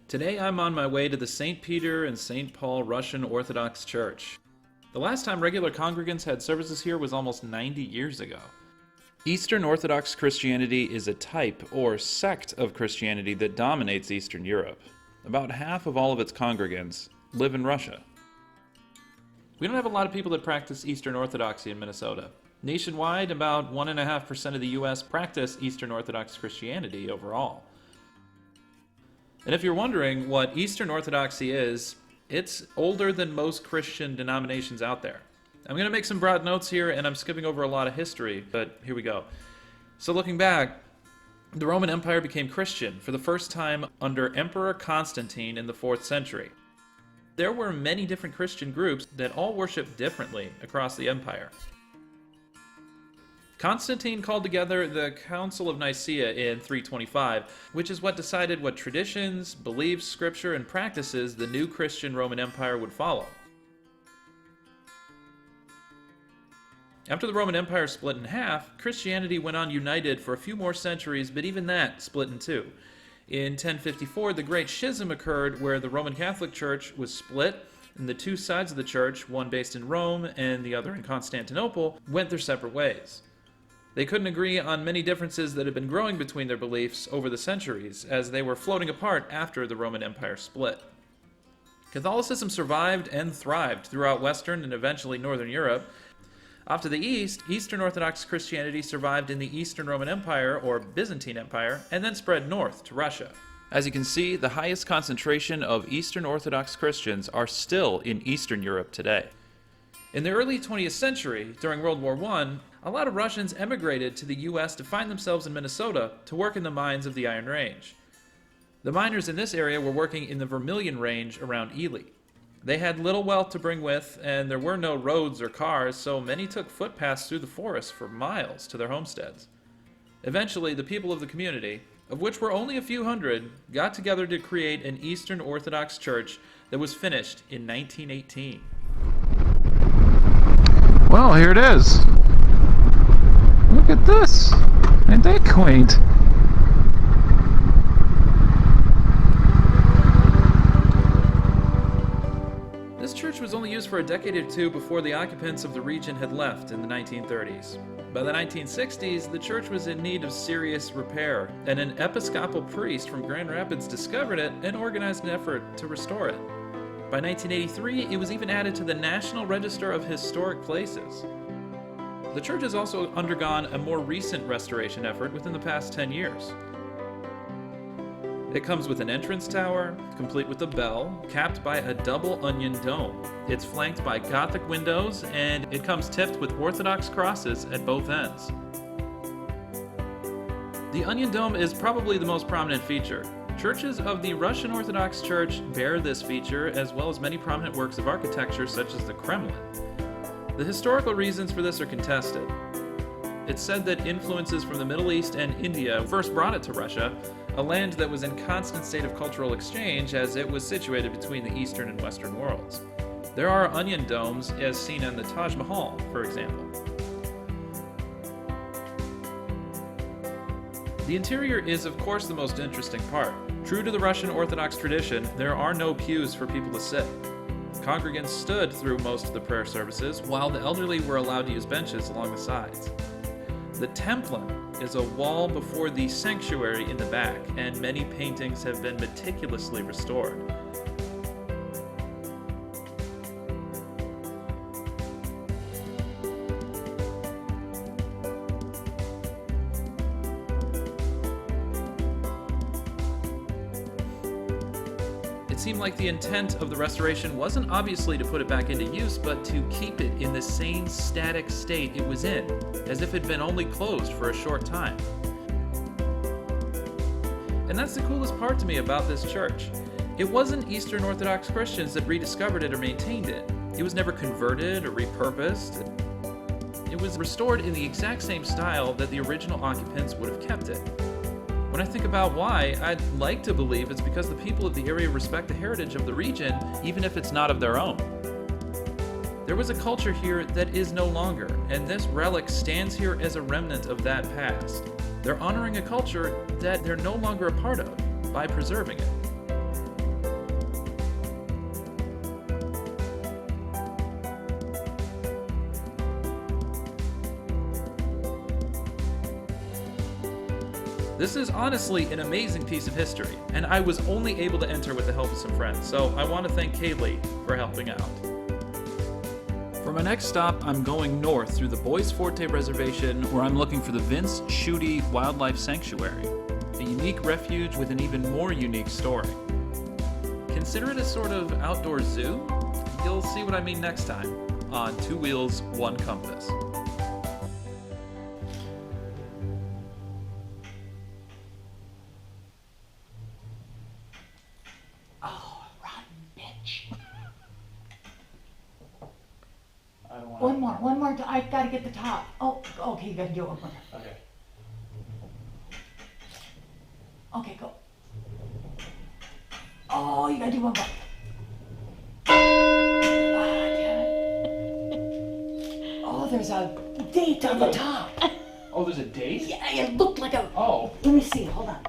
Today I'm on my way to the St. Peter and St. Paul Russian Orthodox Church. The last time regular congregants had services here was almost 90 years ago. Eastern Orthodox Christianity is a type or sect of Christianity that dominates Eastern Europe. About half of all of its congregants live in Russia. We don't have a lot of people that practice Eastern Orthodoxy in Minnesota. Nationwide, about 1.5% of the U.S. practice Eastern Orthodox Christianity overall. And if you're wondering what Eastern Orthodoxy is, it's older than most Christian denominations out there. I'm going to make some broad notes here, and I'm skipping over a lot of history, but here we go. So looking back, the Roman Empire became Christian for the first time under Emperor Constantine in the 4th century. There were many different Christian groups that all worshiped differently across the empire. Constantine called together the Council of Nicaea in 325, which is what decided what traditions, beliefs, scripture, and practices the new Christian Roman Empire would follow. After the Roman Empire split in half, Christianity went on united for a few more centuries, but even that split in two. In 1054, the Great Schism occurred where the Roman Catholic Church was split, and the two sides of the church, one based in Rome and the other in Constantinople, went their separate ways. They couldn't agree on many differences that had been growing between their beliefs over the centuries, as they were floating apart after the Roman Empire split. Catholicism survived and thrived throughout Western and eventually Northern Europe. Off to the east, Eastern Orthodox Christianity survived in the Eastern Roman Empire, or Byzantine Empire, and then spread north to Russia. As you can see, the highest concentration of Eastern Orthodox Christians are still in Eastern Europe today. In the early 20th century, during World War I, a lot of Russians emigrated to the U.S. to find themselves in Minnesota to work in the mines of the Iron Range. The miners in this area were working in the Vermilion Range around Ely. They had little wealth to bring with, and there were no roads or cars, so many took footpaths through the forest for miles to their homesteads. Eventually, the people of the community, of which were only a few hundred, got together to create an Eastern Orthodox church that was finished in 1918. Well, here it is. Look at this. Ain't that quaint? This church was only used for a decade or two before the occupants of the region had left in the 1930s. By the 1960s, the church was in need of serious repair, and an Episcopal priest from Grand Rapids discovered it and organized an effort to restore it. By 1983, it was even added to the National Register of Historic Places. The church has also undergone a more recent restoration effort within the past 10 years. It comes with an entrance tower, complete with a bell, capped by a double onion dome. It's flanked by Gothic windows, and it comes tipped with Orthodox crosses at both ends. The onion dome is probably the most prominent feature. Churches of the Russian Orthodox Church bear this feature, as well as many prominent works of architecture such as the Kremlin. The historical reasons for this are contested. It's said that influences from the Middle East and India first brought it to Russia, a land that was in constant state of cultural exchange as it was situated between the Eastern and Western worlds. There are onion domes as seen on the Taj Mahal, for example. The interior is, of course, the most interesting part. True to the Russian Orthodox tradition, there are no pews for people to sit. Congregants stood through most of the prayer services, while the elderly were allowed to use benches along the sides. The templin is a wall before the sanctuary in the back, and many paintings have been meticulously restored. It seemed like the intent of the restoration wasn't obviously to put it back into use, but to keep it in the same static state it was in, as if it had been only closed for a short time. And that's the coolest part to me about this church. It wasn't Eastern Orthodox Christians that rediscovered it or maintained it. It was never converted or repurposed. It was restored in the exact same style that the original occupants would have kept it. When I think about why, I'd like to believe it's because the people of the area respect the heritage of the region, even if it's not of their own. There was a culture here that is no longer, and this relic stands here as a remnant of that past. They're honoring a culture that they're no longer a part of by preserving it. This is honestly an amazing piece of history, and I was only able to enter with the help of some friends, so I want to thank Kaylee for helping out. For my next stop, I'm going north through the Bois Forte Reservation, where I'm looking for the Vince Schutte Wildlife Sanctuary, a unique refuge with an even more unique story. Consider it a sort of outdoor zoo? You'll see what I mean next time on Two Wheels, One Compass. Oh, rotten bitch. I don't want One more. I gotta get the top. Oh, okay, you gotta do it one more. Okay. Okay, go. Oh, you gotta do one more. Ah, damn it. Oh, there's a date on the top. Oh, there's a date? Yeah, it looked like a. Oh. Let me see, hold on.